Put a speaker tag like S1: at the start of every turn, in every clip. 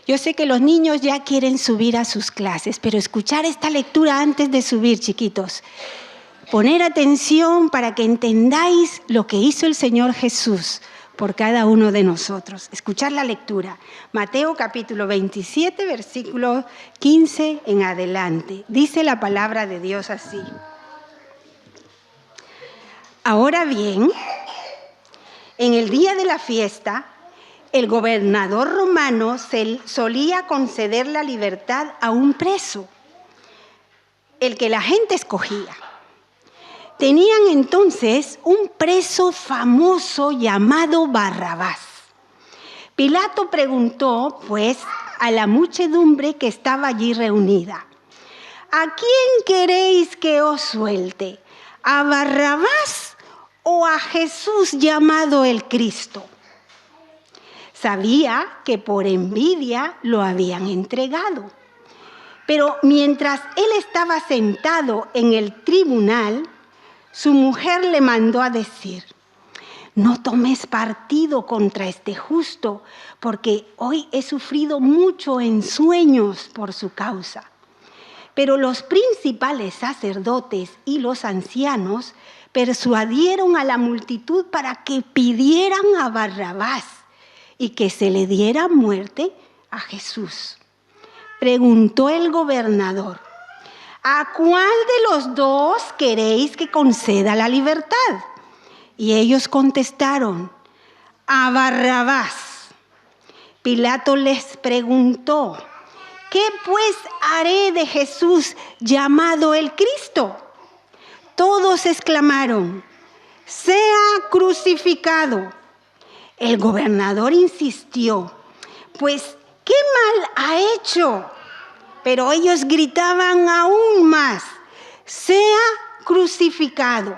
S1: Yo sé que los niños ya quieren subir a sus clases, pero escuchar esta lectura antes de subir, chiquitos. Poner atención para que entendáis lo que hizo el Señor Jesús por cada uno de nosotros. Escuchar la lectura. Mateo capítulo 27, versículo 15 en adelante. Dice la palabra de Dios así. Ahora bien, en el día de la fiesta, el gobernador romano solía conceder la libertad a un preso, el que la gente escogía. Tenían entonces un preso famoso llamado Barrabás. Pilato preguntó, pues, a la muchedumbre que estaba allí reunida: ¿a quién queréis que os suelte? ¿A Barrabás o a Jesús llamado el Cristo? Sabía que por envidia lo habían entregado. Pero mientras él estaba sentado en el tribunal, su mujer le mandó a decir: no tomes partido contra este justo, porque hoy he sufrido mucho en sueños por su causa. Pero los principales sacerdotes y los ancianos persuadieron a la multitud para que pidieran a Barrabás y que se le diera muerte a Jesús. Preguntó el gobernador: ¿a cuál de los dos queréis que conceda la libertad? Y ellos contestaron: a Barrabás. Pilato les preguntó: ¿qué pues haré de Jesús llamado el Cristo? Todos exclamaron: sea crucificado. El gobernador insistió: pues, ¿qué mal ha hecho? Pero ellos gritaban aún más: sea crucificado.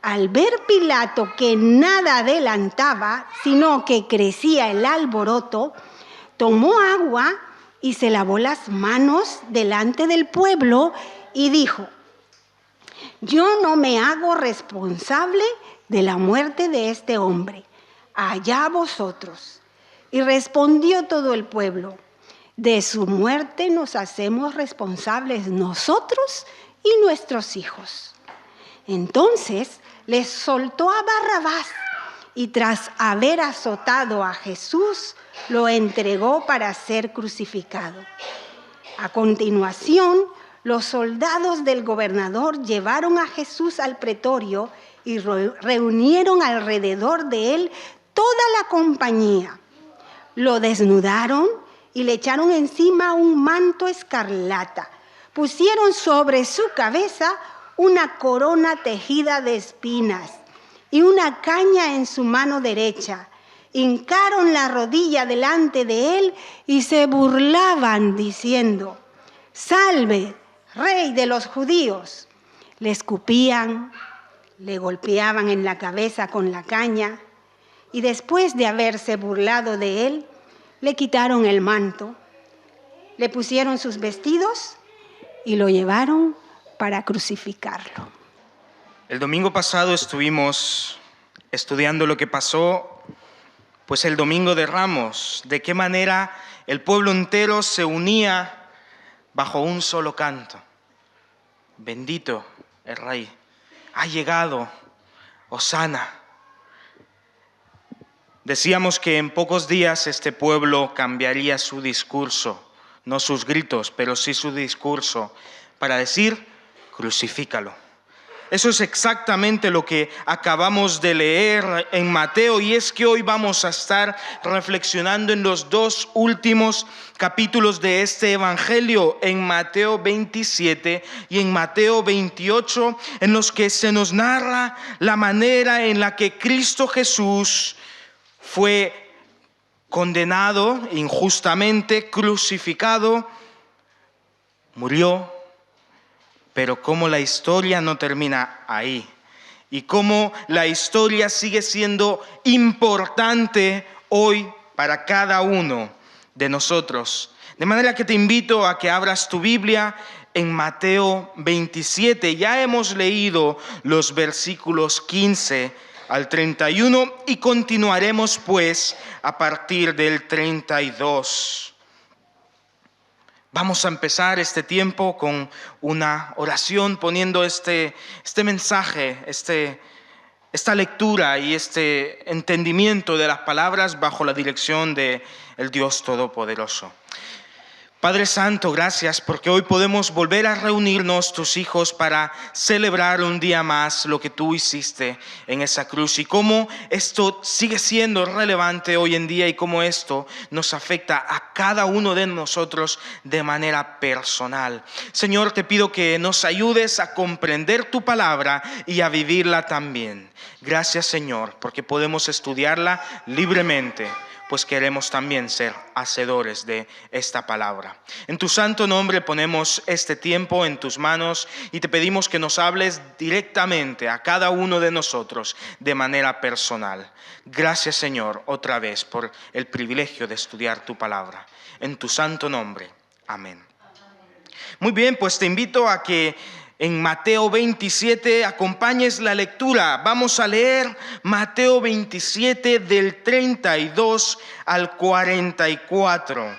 S1: Al ver Pilato que nada adelantaba, sino que crecía el alboroto, tomó agua y se lavó las manos delante del pueblo y dijo: yo no me hago responsable de la muerte de este hombre. Allá vosotros. Y respondió todo el pueblo: de su muerte nos hacemos responsables nosotros y nuestros hijos. Entonces les soltó a Barrabás y tras haber azotado a Jesús, lo entregó para ser crucificado. A continuación, los soldados del gobernador llevaron a Jesús al pretorio y reunieron alrededor de él toda la compañía. Lo desnudaron y le echaron encima un manto escarlata. Pusieron sobre su cabeza una corona tejida de espinas y una caña en su mano derecha. Hincaron la rodilla delante de él y se burlaban diciendo: ¡salve, rey de los judíos! Le escupían, le golpeaban en la cabeza con la caña y después de haberse burlado de él, le quitaron el manto, le pusieron sus vestidos y lo llevaron para crucificarlo.
S2: El domingo pasado estuvimos estudiando lo que pasó, pues el domingo de Ramos, de qué manera el pueblo entero se unía bajo un solo canto. Bendito el Rey, ha llegado, Hosana. Decíamos que en pocos días este pueblo cambiaría su discurso, no sus gritos, pero sí su discurso, para decir: crucifícalo. Eso es exactamente lo que acabamos de leer en Mateo, y es que hoy vamos a estar reflexionando en los dos últimos capítulos de este evangelio, en Mateo 27 y en Mateo 28, en los que se nos narra la manera en la que Cristo Jesús fue condenado injustamente, crucificado, murió, pero cómo la historia no termina ahí y cómo la historia sigue siendo importante hoy para cada uno de nosotros. De manera que te invito a que abras tu Biblia en Mateo 27. Ya hemos leído los versículos 15 al 31 y continuaremos pues a partir del 32. Vamos a empezar este tiempo con una oración, poniendo este mensaje, esta lectura y este entendimiento de las palabras bajo la dirección de el Dios Todopoderoso. Padre Santo, gracias porque hoy podemos volver a reunirnos, tus hijos, para celebrar un día más lo que tú hiciste en esa cruz y cómo esto sigue siendo relevante hoy en día y cómo esto nos afecta a cada uno de nosotros de manera personal. Señor, te pido que nos ayudes a comprender tu palabra y a vivirla también. Gracias, Señor, porque podemos estudiarla libremente, pues queremos también ser hacedores de esta palabra. En tu santo nombre ponemos este tiempo en tus manos y te pedimos que nos hables directamente a cada uno de nosotros de manera personal. Gracias, Señor, otra vez por el privilegio de estudiar tu palabra. En tu santo nombre. Amén. Muy bien, pues te invito a que en Mateo 27 acompañes la lectura. Vamos a leer Mateo 27 del 32 al 44.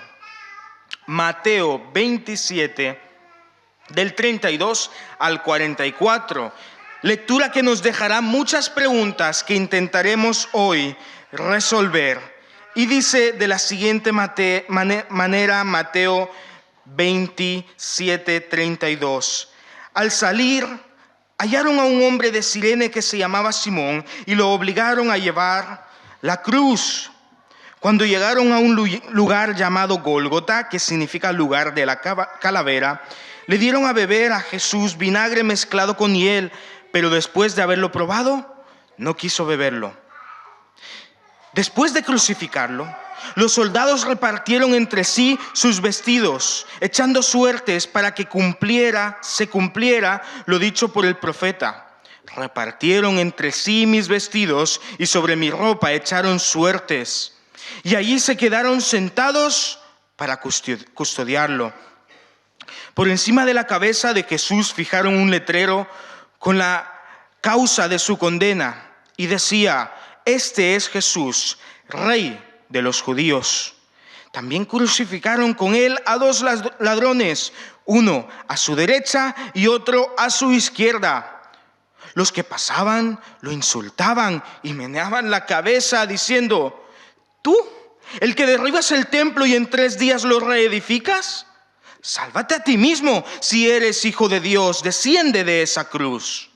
S2: Mateo 27 del 32 al 44. Lectura que nos dejará muchas preguntas que intentaremos hoy resolver. Y dice de la siguiente manera Mateo 27, 32. Al salir, hallaron a un hombre de Cirene que se llamaba Simón y lo obligaron a llevar la cruz. Cuando llegaron a un lugar llamado Gólgota, que significa lugar de la calavera, le dieron a beber a Jesús vinagre mezclado con hiel, pero después de haberlo probado, no quiso beberlo. Después de crucificarlo, los soldados repartieron entre sí sus vestidos, echando suertes para que se cumpliera lo dicho por el profeta. Repartieron entre sí mis vestidos y sobre mi ropa echaron suertes. Y allí se quedaron sentados para custodiarlo. Por encima de la cabeza de Jesús fijaron un letrero con la causa de su condena y decía: este es Jesús, Rey de los judíos. También crucificaron con él a dos ladrones, uno a su derecha y otro a su izquierda. Los que pasaban lo insultaban y meneaban la cabeza diciendo: ¿tú, el que derribas el templo y en 3 días lo reedificas? Sálvate a ti mismo. Si eres hijo de Dios, desciende de esa cruz.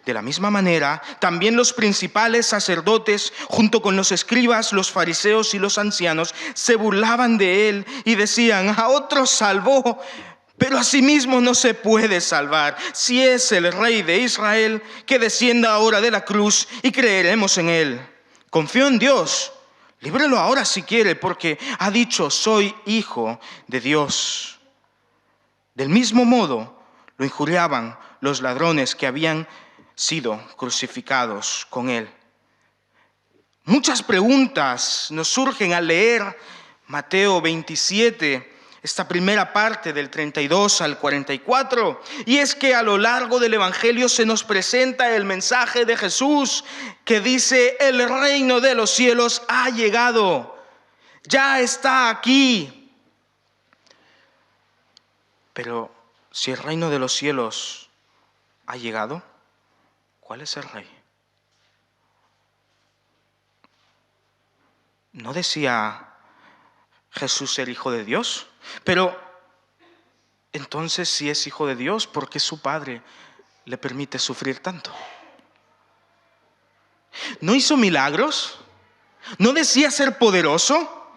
S2: De la misma manera, también los principales sacerdotes, junto con los escribas, los fariseos y los ancianos, se burlaban de él y decían: a otros salvó, pero a sí mismo no se puede salvar. Si es el Rey de Israel, que descienda ahora de la cruz y creeremos en él. Confío en Dios. Líbrelo ahora si quiere, porque ha dicho: soy hijo de Dios. Del mismo modo, lo injuriaban los ladrones que habían sido crucificados con él. Muchas preguntas nos surgen al leer Mateo 27, esta primera parte del 32 al 44, y es que a lo largo del Evangelio se nos presenta el mensaje de Jesús que dice: el reino de los cielos ha llegado, ya está aquí. Pero si el reino de los cielos ha llegado, ¿cuál es el rey? ¿No decía Jesús ser hijo de Dios? Pero entonces, si es hijo de Dios, ¿por qué su padre le permite sufrir tanto? ¿No hizo milagros? ¿No decía ser poderoso?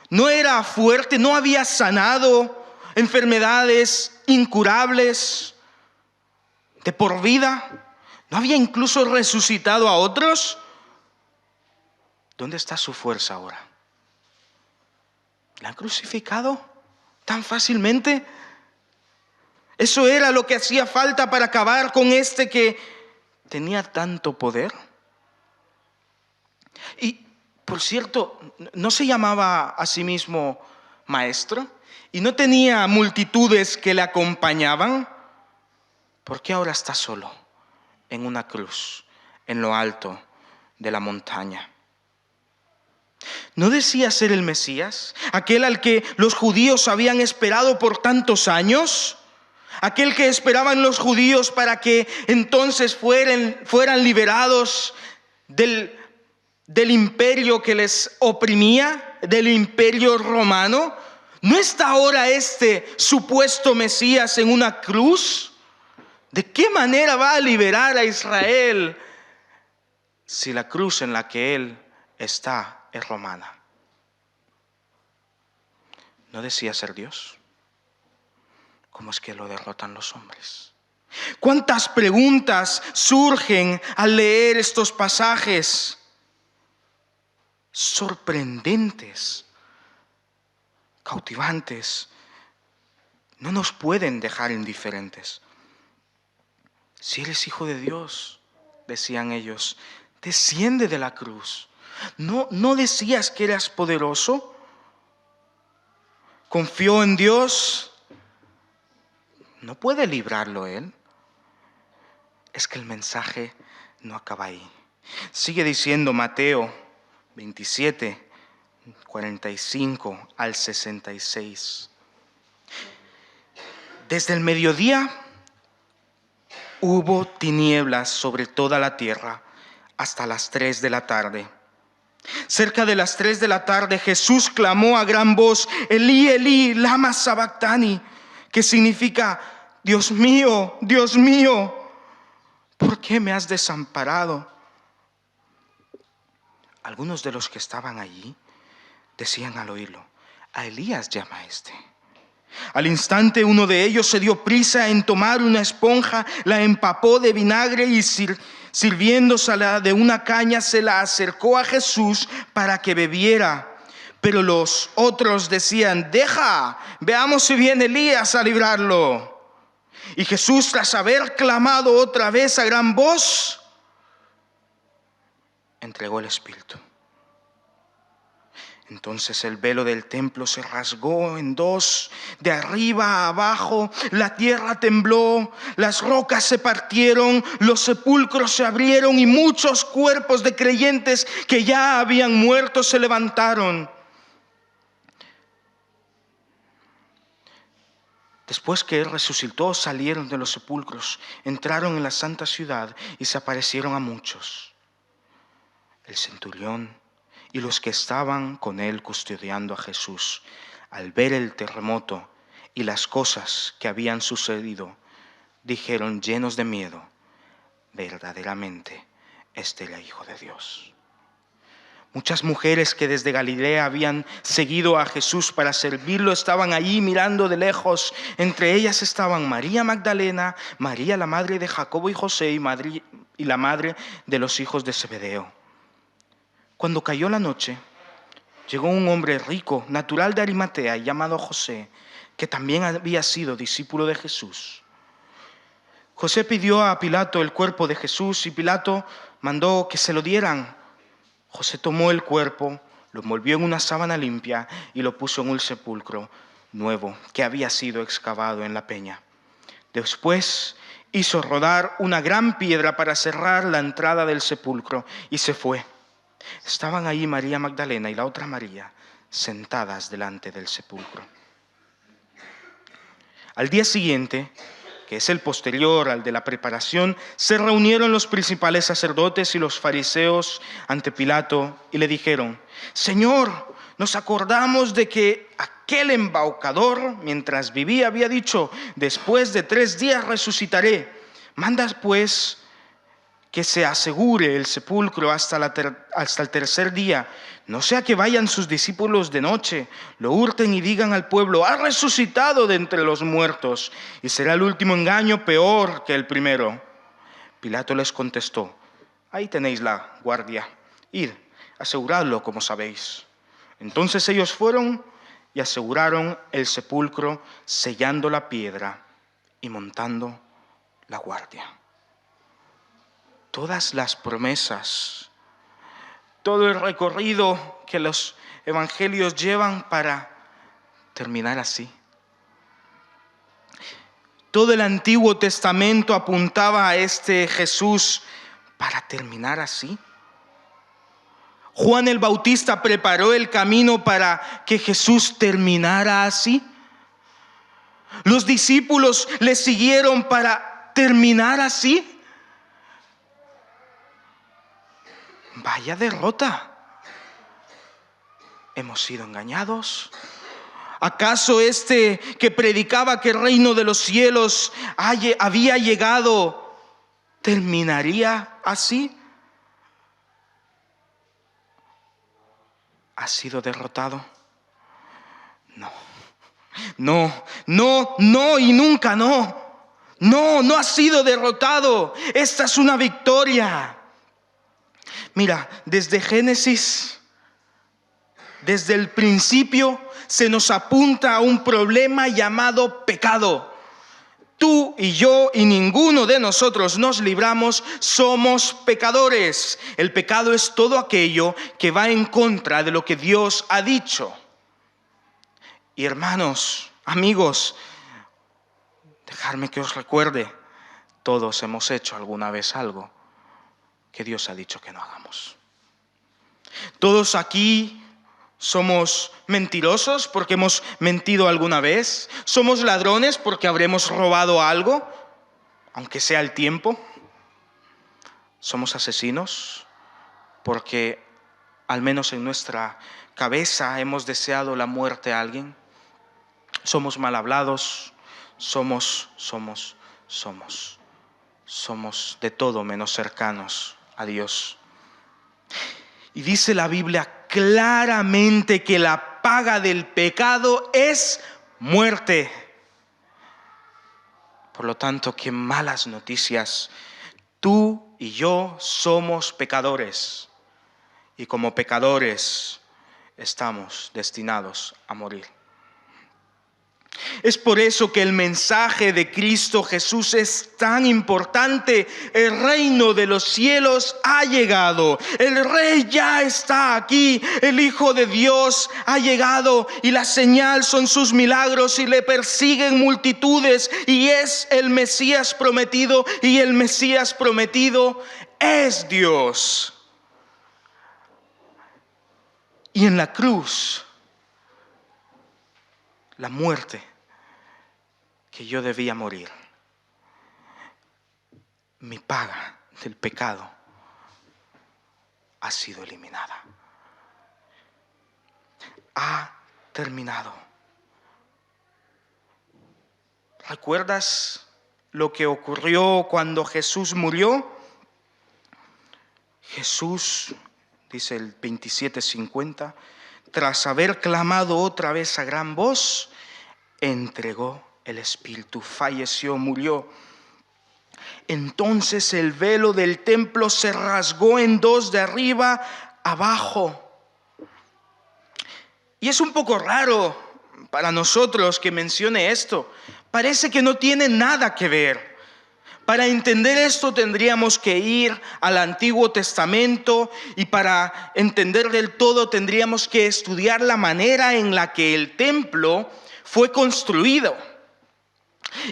S2: ¿No era fuerte? ¿No había sanado enfermedades incurables de por vida? ¿No había incluso resucitado a otros? ¿Dónde está su fuerza ahora? ¿La han crucificado tan fácilmente? ¿Eso era lo que hacía falta para acabar con este que tenía tanto poder? Y, por cierto, ¿no se llamaba a sí mismo maestro? ¿Y no tenía multitudes que le acompañaban? ¿Por qué ahora está solo en una cruz, en lo alto de la montaña? ¿No decía ser el Mesías? ¿Aquel al que los judíos habían esperado por tantos años? ¿Aquel que esperaban los judíos para que entonces fueran liberados del imperio que les oprimía, del imperio romano? ¿No está ahora este supuesto Mesías en una cruz? ¿De qué manera va a liberar a Israel si la cruz en la que Él está es romana? ¿No decía ser Dios? ¿Cómo es que lo derrotan los hombres? ¿Cuántas preguntas surgen al leer estos pasajes? Sorprendentes, cautivantes, no nos pueden dejar indiferentes. Si eres hijo de Dios, decían ellos, desciende de la cruz. ¿No decías que eras poderoso? ¿Confió en Dios? ¿No puede librarlo Él? Es que el mensaje no acaba ahí. Sigue diciendo Mateo 27, 45 al 66. Desde el mediodía hubo tinieblas sobre toda la tierra hasta las 3 de la tarde. Cerca de las 3 de la tarde Jesús clamó a gran voz, Elí, Elí, lama sabactani, que significa, Dios mío, ¿por qué me has desamparado? Algunos de los que estaban allí decían al oírlo, a Elías llama este. Al instante uno de ellos se dio prisa en tomar una esponja, la empapó de vinagre y sirviéndosela de una caña se la acercó a Jesús para que bebiera. Pero los otros decían, deja, veamos si viene Elías a librarlo. Y Jesús, tras haber clamado otra vez a gran voz, entregó el Espíritu. Entonces el velo del templo se rasgó en dos, de arriba a abajo, la tierra tembló, las rocas se partieron, los sepulcros se abrieron y muchos cuerpos de creyentes que ya habían muerto se levantaron. Después que Él resucitó, salieron de los sepulcros, entraron en la santa ciudad y se aparecieron a muchos. El centurión y los que estaban con Él custodiando a Jesús, al ver el terremoto y las cosas que habían sucedido, dijeron llenos de miedo, verdaderamente este era Hijo de Dios. Muchas mujeres que desde Galilea habían seguido a Jesús para servirlo estaban allí mirando de lejos. Entre ellas estaban María Magdalena, María la madre de Jacobo y José y la madre de los hijos de Zebedeo. Cuando cayó la noche, llegó un hombre rico, natural de Arimatea, llamado José, que también había sido discípulo de Jesús. José pidió a Pilato el cuerpo de Jesús y Pilato mandó que se lo dieran. José tomó el cuerpo, lo envolvió en una sábana limpia y lo puso en un sepulcro nuevo que había sido excavado en la peña. Después hizo rodar una gran piedra para cerrar la entrada del sepulcro y se fue. Estaban allí María Magdalena y la otra María sentadas delante del sepulcro. Al día siguiente, que es el posterior al de la preparación, se reunieron los principales sacerdotes y los fariseos ante Pilato y le dijeron, Señor, nos acordamos de que aquel embaucador, mientras vivía, había dicho, después de 3 días resucitaré. Manda pues que se asegure el sepulcro hasta el tercer día, no sea que vayan sus discípulos de noche, lo hurten y digan al pueblo, ha resucitado de entre los muertos, y será el último engaño peor que el primero. Pilato les contestó, ahí tenéis la guardia, id, aseguradlo como sabéis. Entonces ellos fueron y aseguraron el sepulcro, sellando la piedra y montando la guardia. Todas las promesas, todo el recorrido que los evangelios llevan para terminar así. Todo el Antiguo Testamento apuntaba a este Jesús para terminar así. Juan el Bautista preparó el camino para que Jesús terminara así. Los discípulos le siguieron para terminar así. Vaya derrota. Hemos sido engañados. ¿Acaso este que predicaba que el reino de los cielos había llegado terminaría así? ¿Ha sido derrotado? No y nunca no. No ha sido derrotado. Esta es una victoria. Mira, desde Génesis, desde el principio, se nos apunta a un problema llamado pecado. Tú y yo y ninguno de nosotros nos libramos, somos pecadores. El pecado es todo aquello que va en contra de lo que Dios ha dicho. Y hermanos, amigos, dejadme que os recuerde, todos hemos hecho alguna vez algo que Dios ha dicho que no hagamos. Todos aquí somos mentirosos porque hemos mentido alguna vez. Somos ladrones porque habremos robado algo, aunque sea el tiempo. Somos asesinos porque al menos en nuestra cabeza hemos deseado la muerte a alguien. Somos mal hablados. Somos de todo menos cercanos a Dios. Y dice la Biblia claramente que la paga del pecado es muerte. Por lo tanto, qué malas noticias. Tú y yo somos pecadores. Y como pecadores estamos destinados a morir. Es por eso que el mensaje de Cristo Jesús es tan importante. El reino de los cielos ha llegado. El Rey ya está aquí. El Hijo de Dios ha llegado y la señal son sus milagros y le persiguen multitudes. Y es el Mesías prometido y el Mesías prometido es Dios. Y en la cruz, la muerte que yo debía morir, mi paga del pecado ha sido eliminada. Ha terminado. ¿Recuerdas lo que ocurrió cuando Jesús murió? Jesús, dice el 27:50, tras haber clamado otra vez a gran voz, entregó el Espíritu, falleció, murió. Entonces el velo del templo se rasgó en dos de arriba abajo. Y es un poco raro para nosotros que mencione esto. Parece que no tiene nada que ver. Para entender esto tendríamos que ir al Antiguo Testamento y para entender del todo tendríamos que estudiar la manera en la que el templo fue construido.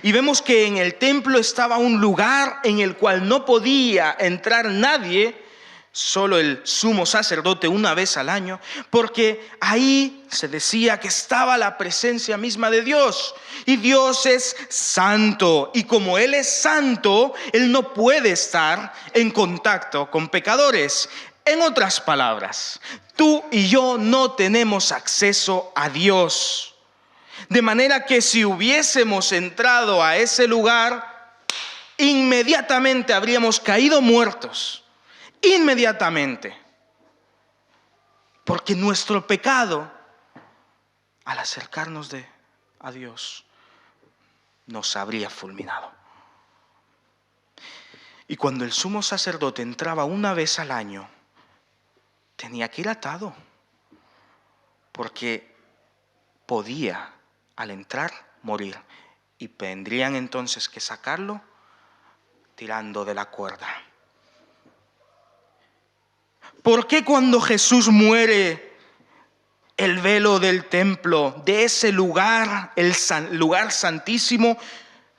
S2: Y vemos que en el templo estaba un lugar en el cual no podía entrar nadie, solo el sumo sacerdote una vez al año, porque ahí se decía que estaba la presencia misma de Dios. Y Dios es santo, y como Él es santo, Él no puede estar en contacto con pecadores. En otras palabras, tú y yo no tenemos acceso a Dios. De manera que si hubiésemos entrado a ese lugar, inmediatamente habríamos caído muertos. Inmediatamente. Porque nuestro pecado, al acercarnos a Dios, nos habría fulminado. Y cuando el sumo sacerdote entraba una vez al año, tenía que ir atado, porque podía, al entrar, morir. Y tendrían entonces que sacarlo tirando de la cuerda. ¿Por qué cuando Jesús muere, el velo del templo, de ese lugar, el lugar santísimo,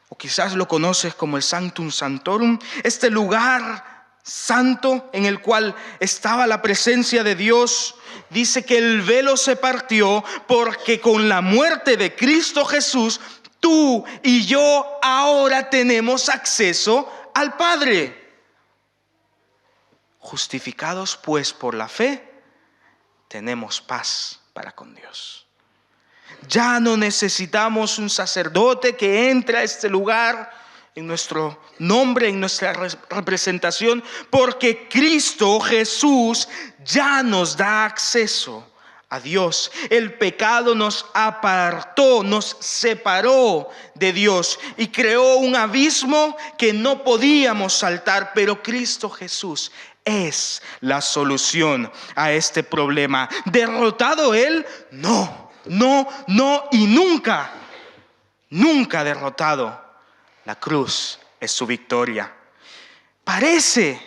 S2: o quizás lo conoces como el Sanctum Sanctorum, este lugar santo en el cual estaba la presencia de Dios, dice que el velo se partió porque con la muerte de Cristo Jesús, tú y yo ahora tenemos acceso al Padre. Justificados pues por la fe, tenemos paz para con Dios. Ya no necesitamos un sacerdote que entre a este lugar en nuestro nombre, en nuestra representación, porque Cristo Jesús ya nos da acceso a Dios. El pecado nos apartó, nos separó de Dios y creó un abismo que no podíamos saltar, pero Cristo Jesús es la solución a este problema. ¿Derrotado Él? No y nunca derrotado. La cruz es su victoria. Parece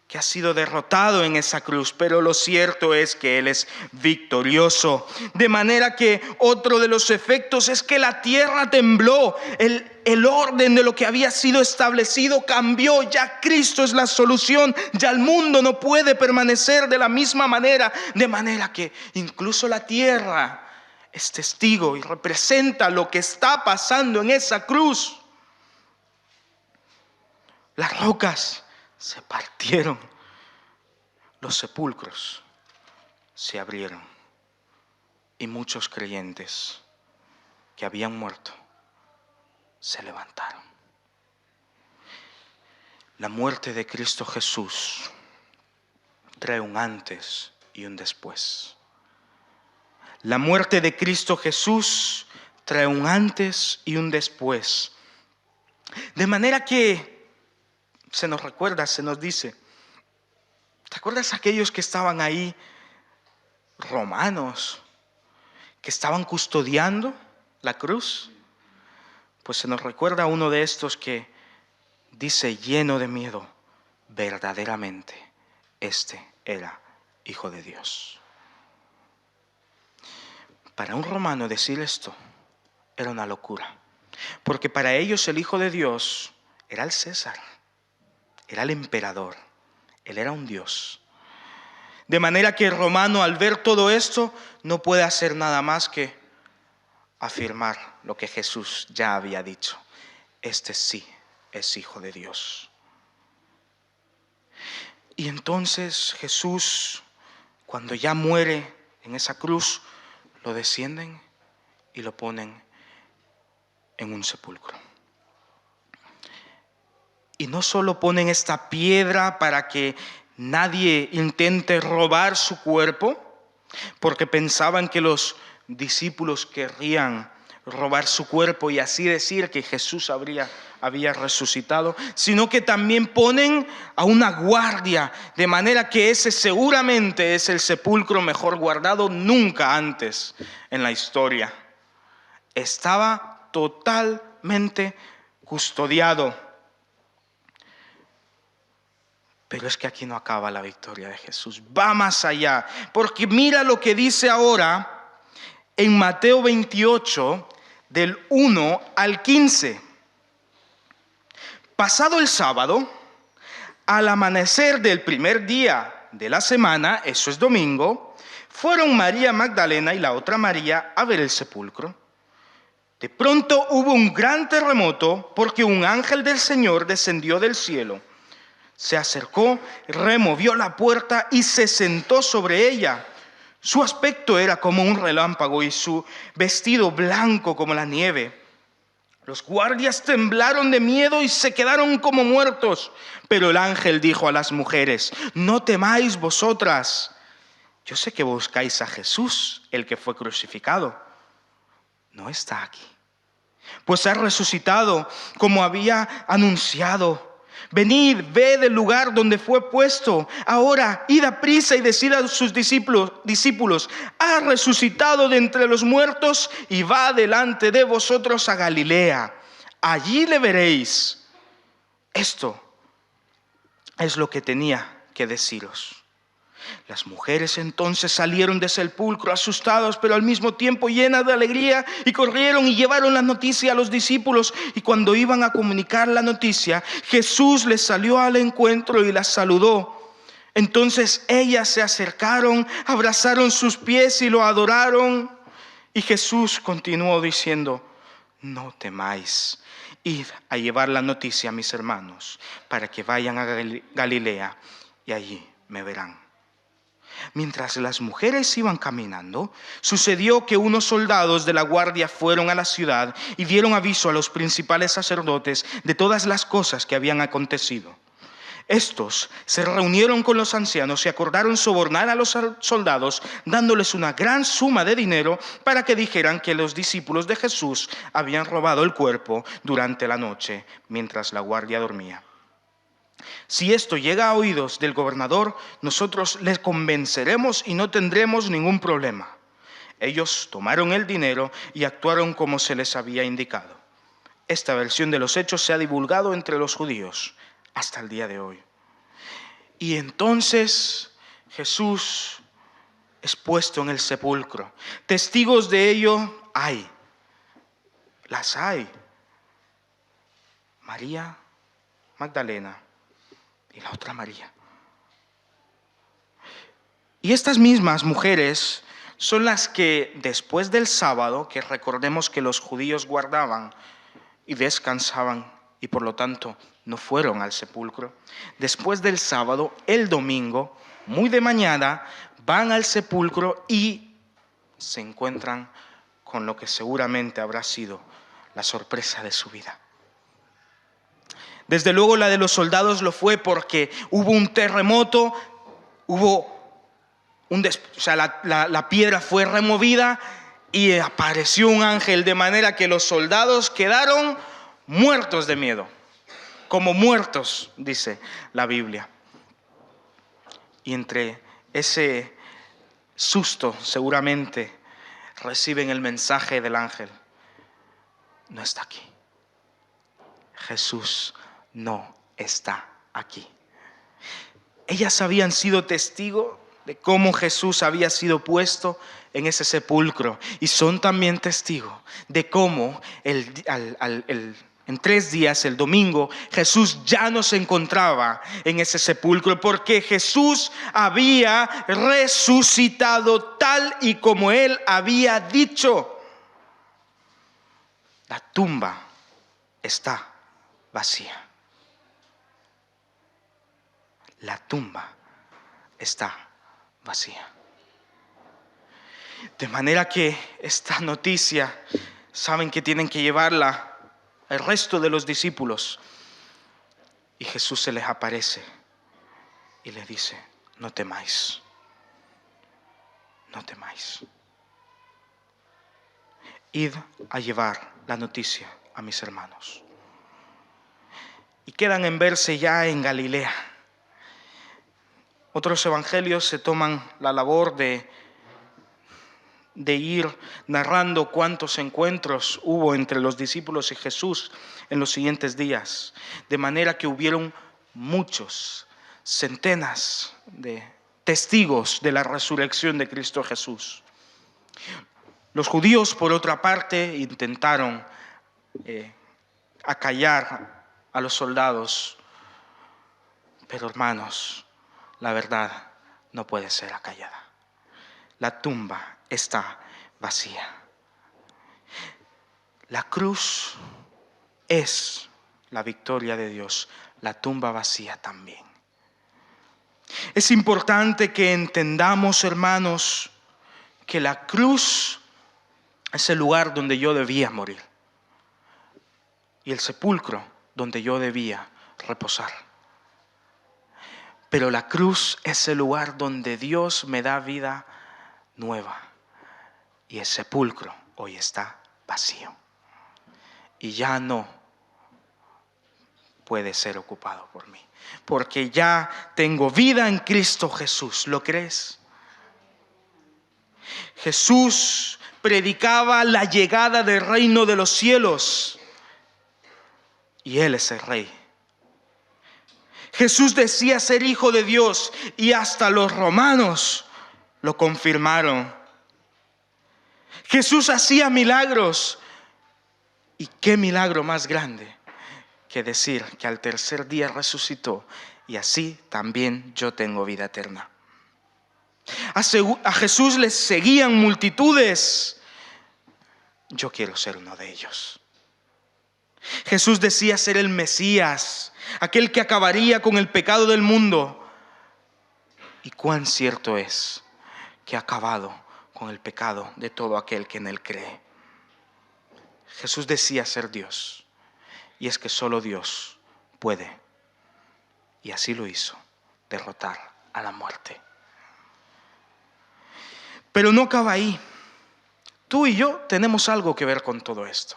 S2: que ha sido derrotado en esa cruz, pero lo cierto es que Él es victorioso. De manera que otro de los efectos es que la tierra tembló. El orden de lo que había sido establecido cambió. Ya Cristo es la solución. Ya el mundo no puede permanecer de la misma manera. De manera que incluso la tierra es testigo y representa lo que está pasando en esa cruz. Las rocas se partieron, los sepulcros se abrieron y muchos creyentes que habían muerto se levantaron. La muerte de Cristo Jesús trae un antes y un después. La muerte de Cristo Jesús trae un antes y un después. De manera que se nos recuerda, se nos dice, ¿te acuerdas aquellos que estaban ahí, romanos, que estaban custodiando la cruz? Pues se nos recuerda uno de estos que dice lleno de miedo, verdaderamente este era Hijo de Dios. Para un romano decir esto era una locura, porque para ellos el Hijo de Dios era el César. Era el emperador, él era un Dios. De manera que el romano, al ver todo esto, no puede hacer nada más que afirmar lo que Jesús ya había dicho. Este sí es Hijo de Dios. Y entonces Jesús, cuando ya muere en esa cruz, lo descienden y lo ponen en un sepulcro. Y no solo ponen esta piedra para que nadie intente robar su cuerpo, porque pensaban que los discípulos querrían robar su cuerpo y así decir que Jesús había resucitado, sino que también ponen a una guardia, de manera que ese seguramente es el sepulcro mejor guardado nunca antes en la historia. Estaba totalmente custodiado. Pero es que aquí no acaba la victoria de Jesús. Va más allá. Porque mira lo que dice ahora en Mateo 28, del 1 al 15. Pasado el sábado, al amanecer del primer día de la semana, eso es domingo, fueron María Magdalena y la otra María a ver el sepulcro. De pronto hubo un gran terremoto porque un ángel del Señor descendió del cielo. Se acercó, removió la puerta y se sentó sobre ella. Su aspecto era como un relámpago y su vestido blanco como la nieve. Los guardias temblaron de miedo y se quedaron como muertos. Pero el ángel dijo a las mujeres: no temáis vosotras. Yo sé que buscáis a Jesús, el que fue crucificado. No está aquí, pues ha resucitado como había anunciado. Venid, ved el lugar donde fue puesto. Ahora, id a prisa y decid a sus discípulos, ha resucitado de entre los muertos y va delante de vosotros a Galilea. Allí le veréis. Esto es lo que tenía que deciros. Las mujeres entonces salieron del sepulcro asustadas, pero al mismo tiempo llenas de alegría, y corrieron y llevaron la noticia a los discípulos. Y cuando iban a comunicar la noticia, Jesús les salió al encuentro y las saludó. Entonces ellas se acercaron, abrazaron sus pies y lo adoraron. Y Jesús continuó diciendo: no temáis, id a llevar la noticia a mis hermanos, para que vayan a Galilea y allí me verán. Mientras las mujeres iban caminando, sucedió que unos soldados de la guardia fueron a la ciudad y dieron aviso a los principales sacerdotes de todas las cosas que habían acontecido. Estos se reunieron con los ancianos y acordaron sobornar a los soldados, dándoles una gran suma de dinero para que dijeran que los discípulos de Jesús habían robado el cuerpo durante la noche mientras la guardia dormía. Si esto llega a oídos del gobernador, nosotros les convenceremos y no tendremos ningún problema. Ellos tomaron el dinero y actuaron como se les había indicado. Esta versión de los hechos se ha divulgado entre los judíos hasta el día de hoy. Y entonces Jesús es puesto en el sepulcro. Testigos de ello las hay. María Magdalena y la otra María. Y estas mismas mujeres son las que después del sábado, que recordemos que los judíos guardaban y descansaban y por lo tanto no fueron al sepulcro, después del sábado, el domingo, muy de mañana, van al sepulcro y se encuentran con lo que seguramente habrá sido la sorpresa de su vida. Desde luego la de los soldados lo fue porque hubo un terremoto, la piedra fue removida y apareció un ángel, de manera que los soldados quedaron muertos de miedo, como muertos, dice la Biblia. Y entre ese susto seguramente reciben el mensaje del ángel: no está aquí. Jesús no está aquí. Ellas habían sido testigos de cómo Jesús había sido puesto en ese sepulcro, y son también testigos de cómo en 3 días, el domingo, Jesús ya no se encontraba en ese sepulcro, porque Jesús había resucitado tal y como Él había dicho. La tumba está vacía. La tumba está vacía. De manera que esta noticia, saben que tienen que llevarla al resto de los discípulos. Y Jesús se les aparece y les dice: no temáis, no temáis. Id a llevar la noticia a mis hermanos. Y quedan en verse ya en Galilea. Otros evangelios se toman la labor de ir narrando cuántos encuentros hubo entre los discípulos y Jesús en los siguientes días, de manera que hubieron muchos, centenas de testigos de la resurrección de Cristo Jesús. Los judíos, por otra parte, intentaron acallar a los soldados, pero hermanos, la verdad no puede ser acallada. La tumba está vacía. La cruz es la victoria de Dios, la tumba vacía también. Es importante que entendamos, hermanos, que la cruz es el lugar donde yo debía morir y el sepulcro donde yo debía reposar. Pero la cruz es el lugar donde Dios me da vida nueva. Y el sepulcro hoy está vacío. Y ya no puede ser ocupado por mí. Porque ya tengo vida en Cristo Jesús. ¿Lo crees? Jesús predicaba la llegada del reino de los cielos. Y Él es el Rey. Jesús decía ser hijo de Dios y hasta los romanos lo confirmaron. Jesús hacía milagros. ¿Y qué milagro más grande que decir que al tercer día resucitó y así también yo tengo vida eterna? A Jesús les seguían multitudes. Yo quiero ser uno de ellos. Jesús decía ser el Mesías, aquel que acabaría con el pecado del mundo. Y cuán cierto es que ha acabado con el pecado de todo aquel que en él cree. Jesús decía ser Dios, y es que solo Dios puede, y así lo hizo, derrotar a la muerte. Pero no acaba ahí. Tú y yo tenemos algo que ver con todo esto.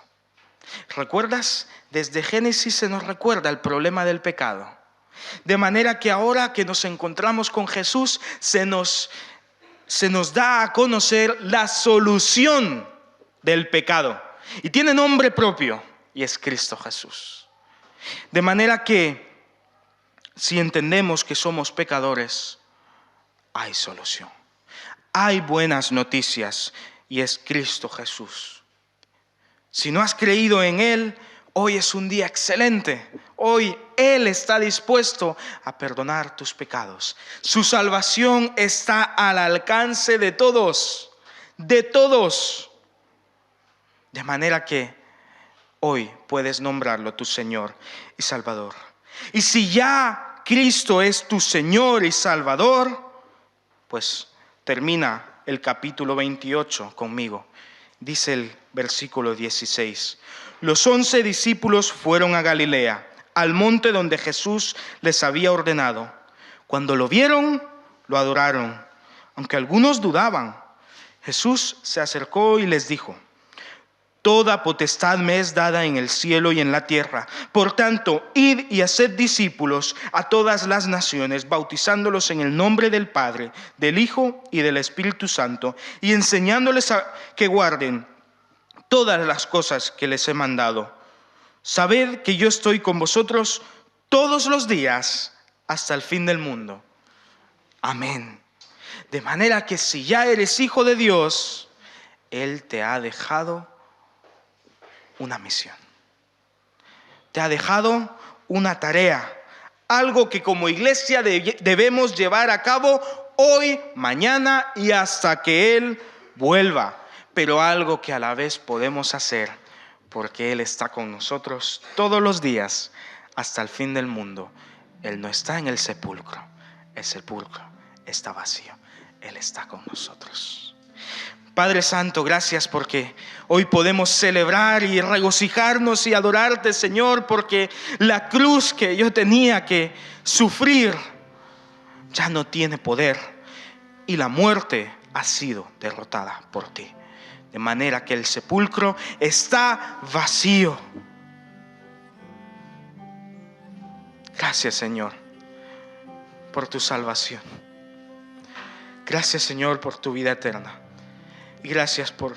S2: ¿Recuerdas? Desde Génesis se nos recuerda el problema del pecado. De manera que ahora que nos encontramos con Jesús, se nos da a conocer la solución del pecado. Y tiene nombre propio, y es Cristo Jesús. De manera que, si entendemos que somos pecadores, hay solución. Hay buenas noticias, y es Cristo Jesús. Si no has creído en Él, hoy es un día excelente. Hoy Él está dispuesto a perdonar tus pecados. Su salvación está al alcance de todos. De todos. De manera que hoy puedes nombrarlo tu Señor y Salvador. Y si ya Cristo es tu Señor y Salvador, pues termina el capítulo 28 conmigo. Dice el versículo 16. Los 11 discípulos fueron a Galilea, al monte donde Jesús les había ordenado. Cuando lo vieron, lo adoraron, aunque algunos dudaban. Jesús se acercó y les dijo: toda potestad me es dada en el cielo y en la tierra. Por tanto, id y haced discípulos a todas las naciones, bautizándolos en el nombre del Padre, del Hijo y del Espíritu Santo, y enseñándoles a que guarden todas las cosas que les he mandado. Sabed que yo estoy con vosotros todos los días hasta el fin del mundo. Amén. De manera que si ya eres hijo de Dios, Él te ha dejado una misión. Te ha dejado una tarea, algo que como iglesia debemos llevar a cabo hoy, mañana y hasta que Él vuelva. Pero algo que a la vez podemos hacer porque Él está con nosotros todos los días hasta el fin del mundo. Él no está en el sepulcro está vacío. Él está con nosotros. Padre Santo, gracias porque hoy podemos celebrar y regocijarnos y adorarte, Señor, porque la cruz que yo tenía que sufrir ya no tiene poder y la muerte ha sido derrotada por ti. De manera que el sepulcro está vacío. Gracias, Señor, por tu salvación. Gracias, Señor, por tu vida eterna. Y gracias por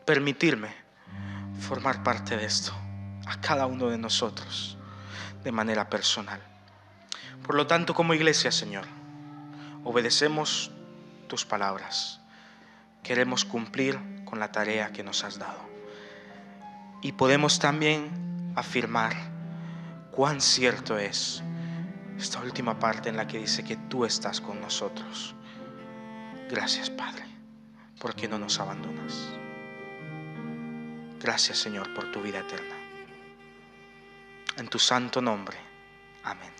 S2: permitirme formar parte de esto a cada uno de nosotros de manera personal. Por lo tanto, como iglesia, Señor, obedecemos tus palabras. Queremos cumplir con la tarea que nos has dado. Y podemos también afirmar cuán cierto es esta última parte en la que dice que tú estás con nosotros. Gracias, Padre, porque no nos abandonas. Gracias, Señor, por tu vida eterna. En tu santo nombre. Amén.